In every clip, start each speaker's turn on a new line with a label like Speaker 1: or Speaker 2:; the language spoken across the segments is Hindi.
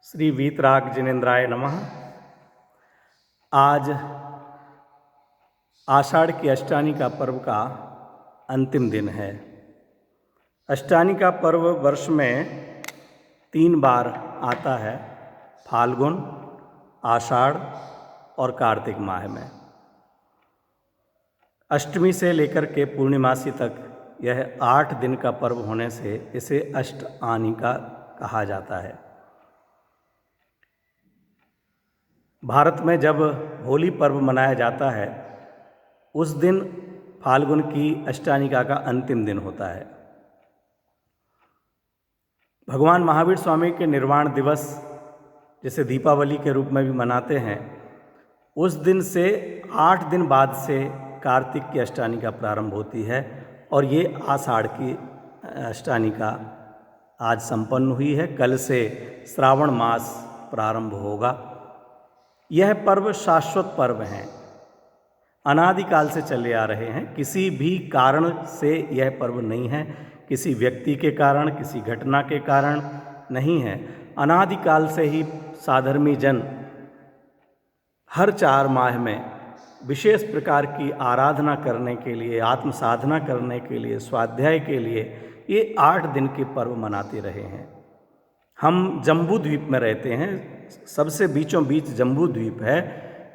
Speaker 1: श्री वीतराग जिनेन्द्राय नमः। आज आषाढ़ की अष्टानी का पर्व का अंतिम दिन है। अष्टानी का पर्व वर्ष में 3 बार आता है, फाल्गुन, आषाढ़ और कार्तिक माह में। अष्टमी से लेकर के पूर्णिमासी तक यह 8 दिन का पर्व होने से इसे अष्ट आनी का कहा जाता है। भारत में जब होली पर्व मनाया जाता है उस दिन फाल्गुन की अष्टानिका का अंतिम दिन होता है। भगवान महावीर स्वामी के निर्वाण दिवस, जिसे दीपावली के रूप में भी मनाते हैं, उस दिन से 8 दिन बाद से कार्तिक की अष्टानिका प्रारंभ होती है और ये आषाढ़ की अष्टानिका आज संपन्न हुई है। कल से श्रावण मास प्रारंभ होगा। यह पर्व शाश्वत पर्व हैं, अनादिकाल से चले आ रहे हैं। किसी भी कारण से यह पर्व नहीं है, किसी व्यक्ति के कारण, किसी घटना के कारण नहीं है। अनादिकाल से ही साधर्मी जन हर 4 माह में विशेष प्रकार की आराधना करने के लिए, आत्म साधना करने के लिए, स्वाध्याय के लिए ये 8 दिन के पर्व मनाते रहे हैं। हम जम्बू द्वीप में रहते हैं, सबसे बीचों बीच जम्बू द्वीप है।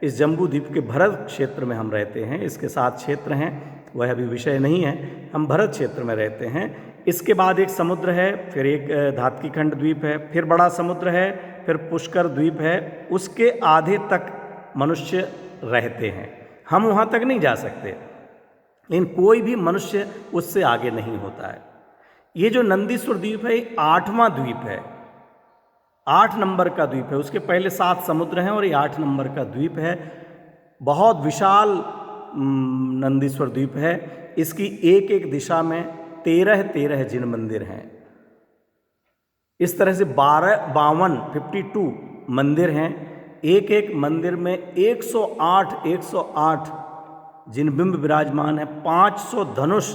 Speaker 1: इस जम्बू द्वीप के भरत क्षेत्र में हम रहते हैं। इसके 7 क्षेत्र हैं, वह अभी विषय नहीं है। हम भरत क्षेत्र में रहते हैं। इसके बाद एक समुद्र है, फिर एक धातकीखंड द्वीप है, फिर बड़ा समुद्र है, फिर पुष्कर द्वीप है। उसके आधे तक मनुष्य रहते हैं। हम वहाँ तक नहीं जा सकते, लेकिन कोई भी मनुष्य उससे आगे नहीं होता है। ये जो नंदीश्वर द्वीप है, 8वां द्वीप है, 8 नंबर का द्वीप है। उसके पहले 7 समुद्र हैं और ये 8 नंबर का द्वीप है। बहुत विशाल नंदीश्वर द्वीप है। इसकी एक एक दिशा में 13 जिन मंदिर हैं। इस तरह से 52 मंदिर हैं। एक एक मंदिर में 108 जिन बिंब विराजमान है। 500 धनुष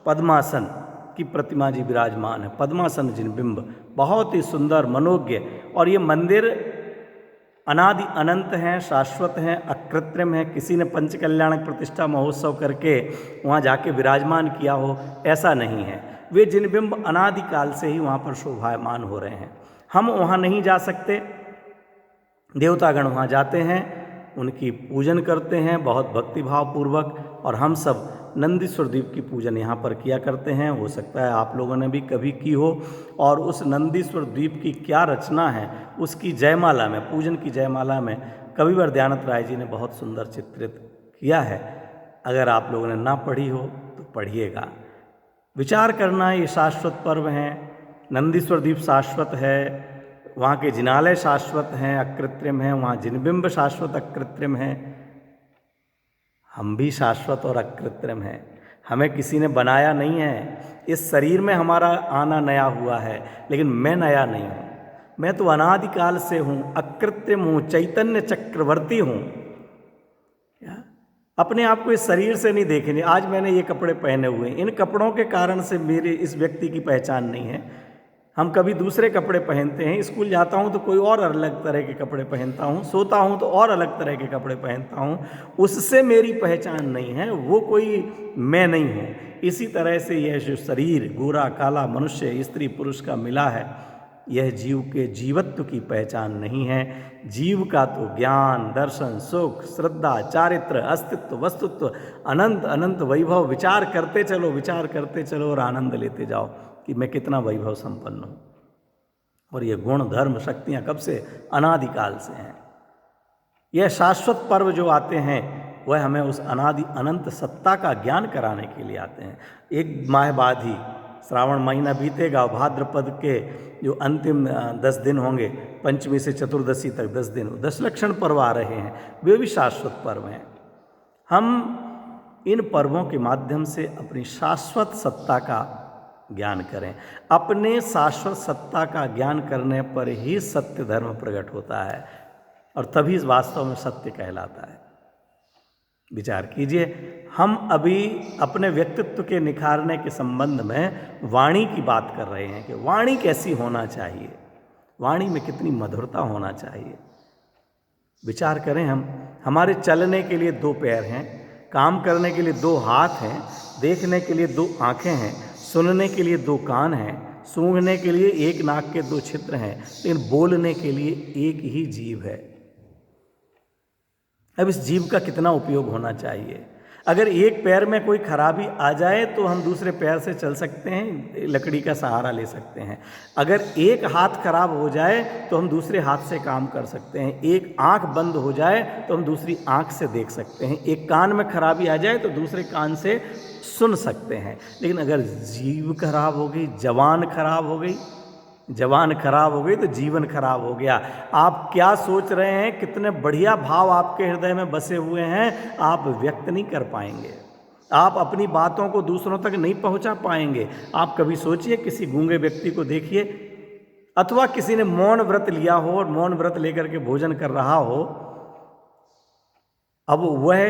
Speaker 1: पद्मासन की प्रतिमा जी विराजमान है। पद्मासन जिन बिंब बहुत ही सुंदर, मनोज्ञ। और ये मंदिर अनादि अनंत हैं, शाश्वत हैं, अकृत्रिम हैं। किसी ने पंचकल्याणक प्रतिष्ठा महोत्सव करके वहाँ जाके विराजमान किया हो, ऐसा नहीं है। वे जिन बिंब अनादिकाल से ही वहाँ पर शोभायमान हो रहे हैं। हम वहाँ नहीं जा सकते, देवतागण वहाँ जाते हैं, उनकी पूजन करते हैं बहुत भक्तिभाव पूर्वक। और हम सब नंदीश्वर द्वीप की पूजन यहाँ पर किया करते हैं। हो सकता है आप लोगों ने भी कभी की हो। और उस नंदीश्वर द्वीप की क्या रचना है, उसकी जयमाला में, पूजन की जयमाला में कविवर दयानंद राय जी ने बहुत सुंदर चित्रित किया है। अगर आप लोगों ने ना पढ़ी हो तो पढ़िएगा। विचार करना, ये शाश्वत पर्व हैं। नंदीश्वर द्वीप शाश्वत है, वहाँ के जिनालय शाश्वत हैं, अकृत्रिम हैं। वहाँ जिनबिंब शाश्वत अकृत्रिम हैं। हम भी शाश्वत और अकृत्रिम हैं। हमें किसी ने बनाया नहीं है। इस शरीर में हमारा आना नया हुआ है, लेकिन मैं नया नहीं हूँ। मैं तो अनादिकाल से हूँ, अकृत्रिम हूँ, चैतन्य चक्रवर्ती हूँ। अपने आप को इस शरीर से नहीं देखेंगे। आज मैंने ये कपड़े पहने हुए हैं, इन कपड़ों के कारण से मेरे इस व्यक्ति की पहचान नहीं है। हम कभी दूसरे कपड़े पहनते हैं। स्कूल जाता हूँ तो कोई और अलग तरह के कपड़े पहनता हूँ, सोता हूँ तो और अलग तरह के कपड़े पहनता हूँ। उससे मेरी पहचान नहीं है, वो कोई मैं नहीं हूँ। इसी तरह से यह जो शरीर गोरा काला मनुष्य स्त्री पुरुष का मिला है, यह जीव के जीवत्व की पहचान नहीं है। जीव का तो ज्ञान, दर्शन, सुख, श्रद्धा, चारित्र, अस्तित्व, वस्तुत्व, अनंत अनंत वैभव। विचार करते चलो, विचार करते चलो और आनंद लेते जाओ कि मैं कितना वैभव संपन्न हूँ। और ये गुण, धर्म, शक्तियाँ कब से? अनादिकाल से हैं। यह शाश्वत पर्व जो आते हैं वह हमें उस अनादि अनंत सत्ता का ज्ञान कराने के लिए आते हैं। 1 माह बाद ही श्रावण महीना बीतेगा। भाद्रपद के जो अंतिम 10 दिन होंगे, पंचमी से चतुर्दशी तक 10 दिन, दशलक्षण पर्व आ रहे हैं। वे भी शाश्वत पर्व हैं। हम इन पर्वों के माध्यम से अपनी शाश्वत सत्ता का ज्ञान करें। अपने शाश्वत सत्ता का ज्ञान करने पर ही सत्य धर्म प्रकट होता है और तभी वास्तव में सत्य कहलाता है। विचार कीजिए, हम अभी अपने व्यक्तित्व के निखारने के संबंध में वाणी की बात कर रहे हैं कि वाणी कैसी होना चाहिए। वाणी में कितनी मधुरता होना चाहिए। विचार करें, हमारे चलने के लिए 2 पैर हैं, काम करने के लिए 2 हाथ हैं, देखने के लिए 2 आँखें हैं, सुनने के लिए 2 कान हैं, सूंघने के लिए 1 नाक के 2 छिद्र हैं, लेकिन बोलने के लिए 1 ही जीभ है। अब इस जीभ का कितना उपयोग होना चाहिए। अगर 1 पैर में कोई खराबी आ जाए तो हम दूसरे पैर से चल सकते हैं, लकड़ी का सहारा ले सकते हैं। अगर 1 हाथ खराब हो जाए तो हम दूसरे हाथ से काम कर सकते हैं। 1 आँख बंद हो जाए तो हम दूसरी आँख से देख सकते हैं। 1 कान में खराबी आ जाए तो दूसरे कान से सुन सकते हैं। लेकिन अगर जीभ खराब हो गई, जबान खराब हो गई तो जीवन खराब हो गया। आप क्या सोच रहे हैं, कितने बढ़िया भाव आपके हृदय में बसे हुए हैं, आप व्यक्त नहीं कर पाएंगे। आप अपनी बातों को दूसरों तक नहीं पहुंचा पाएंगे। आप कभी सोचिए, किसी गूंगे व्यक्ति को देखिए, अथवा किसी ने मौन व्रत लिया हो और मौन व्रत लेकर के भोजन कर रहा हो, अब वह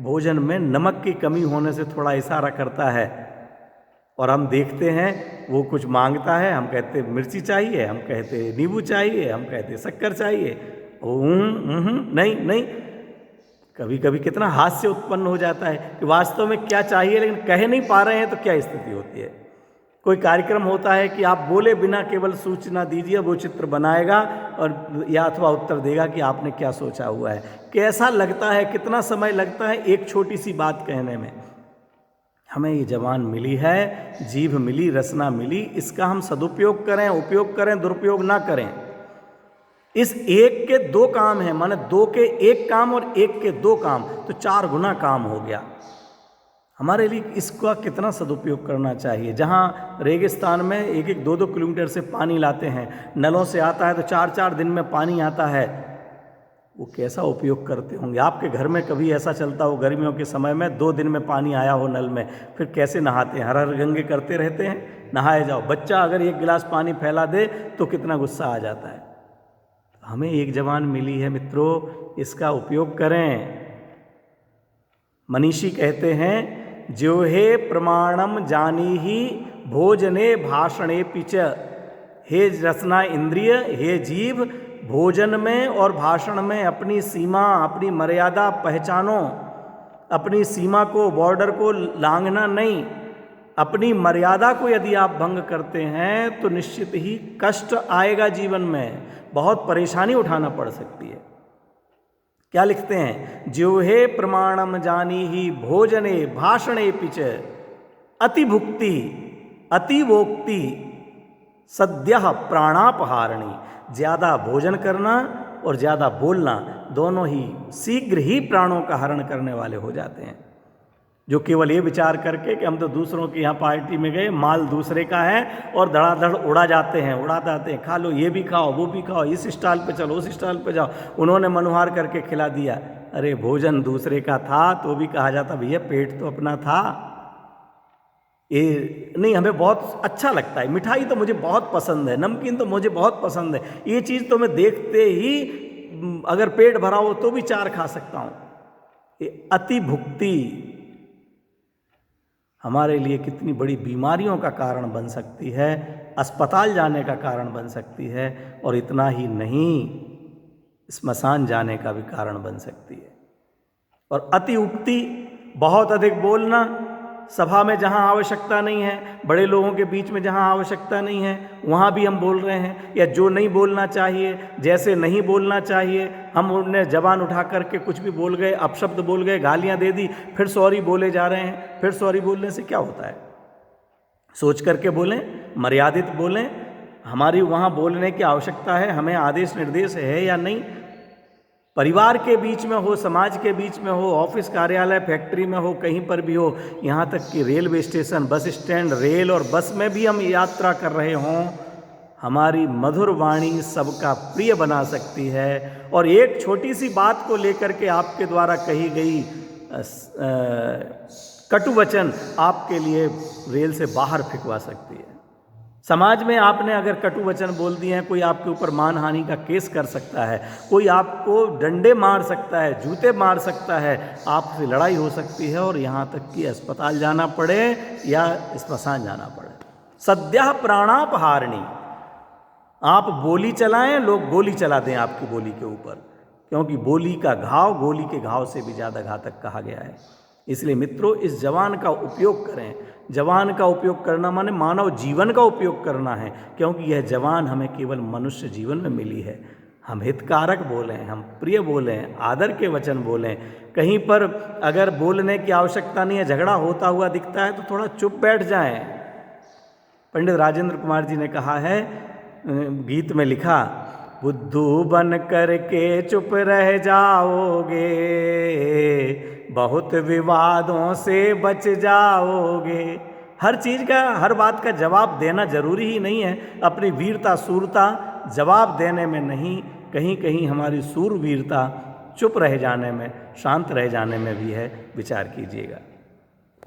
Speaker 1: भोजन में नमक की कमी होने से थोड़ा इशारा करता है और हम देखते हैं वो कुछ मांगता है, हम कहते मिर्ची चाहिए, हम कहते नींबू चाहिए, हम कहते शक्कर चाहिए, नहीं। कभी कभी कितना हास्य उत्पन्न हो जाता है कि वास्तव में क्या चाहिए लेकिन कह नहीं पा रहे हैं, तो क्या स्थिति होती है। कोई कार्यक्रम होता है कि आप बोले बिना केवल सूचना दीजिए, वो चित्र बनाएगा और या अथवा उत्तर देगा कि आपने क्या सोचा हुआ है। कैसा लगता है, कितना समय लगता है एक छोटी सी बात कहने में। हमें ये जबान मिली है, जीभ मिली, रसना मिली, इसका हम सदुपयोग करें, उपयोग करें, दुरुपयोग ना करें। इस 1 के 2 काम हैं, माने 2 के 1 काम और 1 के 2 काम, तो 4 गुना काम हो गया। हमारे लिए इसका कितना सदुपयोग करना चाहिए। जहाँ रेगिस्तान में 1-1, 2-2 किलोमीटर से पानी लाते हैं, नलों से आता है तो 4-4 दिन में पानी आता है, वो कैसा उपयोग करते होंगे। आपके घर में कभी ऐसा चलता हो गर्मियों के समय में 2 दिन में पानी आया हो नल में, फिर कैसे नहाते हैं, हर हर गंगे करते रहते हैं, नहाए जाओ। बच्चा अगर 1 गिलास पानी फैला दे तो कितना गुस्सा आ जाता है। हमें एक जबान मिली है मित्रों, इसका उपयोग करें। मनीषी कहते हैं, ज्योहे प्रमाणम जानी ही भोजने भाषणे पिच। हे रसना इंद्रिय, हे जीभ, भोजन में और भाषण में अपनी सीमा, अपनी मर्यादा पहचानो। अपनी सीमा को, बॉर्डर को लांघना नहीं। अपनी मर्यादा को यदि आप भंग करते हैं तो निश्चित ही कष्ट आएगा जीवन में, बहुत परेशानी उठाना पड़ सकती है। क्या लिखते हैं, ज्योहे प्रमाणम जानी ही भोजने भाषणे पिच अतिभुक्ति अतिवोक्ति सद्यः प्राणापहारणी। ज़्यादा भोजन करना और ज़्यादा बोलना दोनों ही शीघ्र ही प्राणों का हरण करने वाले हो जाते हैं। जो केवल ये विचार करके कि हम तो दूसरों के यहाँ पार्टी में गए, माल दूसरे का है और धड़ाधड़ उड़ा जाते हैं, खा लो, ये भी खाओ, वो भी खाओ, इस स्टॉल पे चलो, उस स्टॉल पे जाओ, उन्होंने मनोहार करके खिला दिया। अरे भोजन दूसरे का था तो भी कहा जाता भैया पेट तो अपना था। ये नहीं, हमें बहुत अच्छा लगता है। मिठाई तो मुझे बहुत पसंद है, नमकीन तो मुझे बहुत पसंद है, ये चीज़ तो मैं देखते ही अगर पेट भरा हो तो भी 4 खा सकता हूँ। ये अति भुक्ति हमारे लिए कितनी बड़ी बीमारियों का कारण बन सकती है, अस्पताल जाने का कारण बन सकती है, और इतना ही नहीं, स्मशान जाने का भी कारण बन सकती है। और अति उक्ति, बहुत अधिक बोलना, सभा में जहाँ आवश्यकता नहीं है, बड़े लोगों के बीच में जहाँ आवश्यकता नहीं है वहाँ भी हम बोल रहे हैं, या जो नहीं बोलना चाहिए, जैसे नहीं बोलना चाहिए, हम उन्हें जबान उठा करके कुछ भी बोल गए, अपशब्द बोल गए, गालियाँ दे दी, फिर सॉरी बोले जा रहे हैं। फिर सॉरी बोलने से क्या होता है? सोच करके बोलें, मर्यादित बोलें। हमारी वहाँ बोलने की आवश्यकता है, हमें आदेश निर्देश है या नहीं। परिवार के बीच में हो, समाज के बीच में हो, ऑफिस कार्यालय फैक्ट्री में हो, कहीं पर भी हो, यहाँ तक कि railway station, bus stand, rail और बस में भी हम यात्रा कर रहे हों, हमारी मधुर वाणी सबका प्रिय बना सकती है। और एक छोटी सी बात को लेकर के आपके द्वारा कही गई कटु वचन आपके लिए रेल से बाहर फेंकवा सकती है। समाज में आपने अगर कटु वचन बोल दिए हैं, कोई आपके ऊपर मानहानि का केस कर सकता है, कोई आपको डंडे मार सकता है, जूते मार सकता है, आपसे लड़ाई हो सकती है, और यहाँ तक कि अस्पताल जाना पड़े या स्मशान जाना पड़े। सद्यः प्राणापहारिणी, आप बोली चलाएं, लोग गोली चला दें आपकी बोली के ऊपर, क्योंकि बोली का घाव गोली के घाव से भी ज़्यादा घातक कहा गया है। इसलिए मित्रों, इस जवान का उपयोग करें। जवान का उपयोग करना माने मानव जीवन का उपयोग करना है, क्योंकि यह जवान हमें केवल मनुष्य जीवन में मिली है। हम हितकारक बोलें, हम प्रिय बोलें, आदर के वचन बोलें। कहीं पर अगर बोलने की आवश्यकता नहीं है, झगड़ा होता हुआ दिखता है, तो थोड़ा चुप बैठ जाएं। पंडित राजेंद्र कुमार जी ने कहा है, गीत में लिखा, बुद्धू बन करके चुप रह जाओगे, बहुत विवादों से बच जाओगे। हर चीज़ का, हर बात का जवाब देना जरूरी ही नहीं है। अपनी वीरता सूरता जवाब देने में नहीं, कहीं कहीं हमारी सूरवीरता चुप रह जाने में, शांत रह जाने में भी है। विचार कीजिएगा।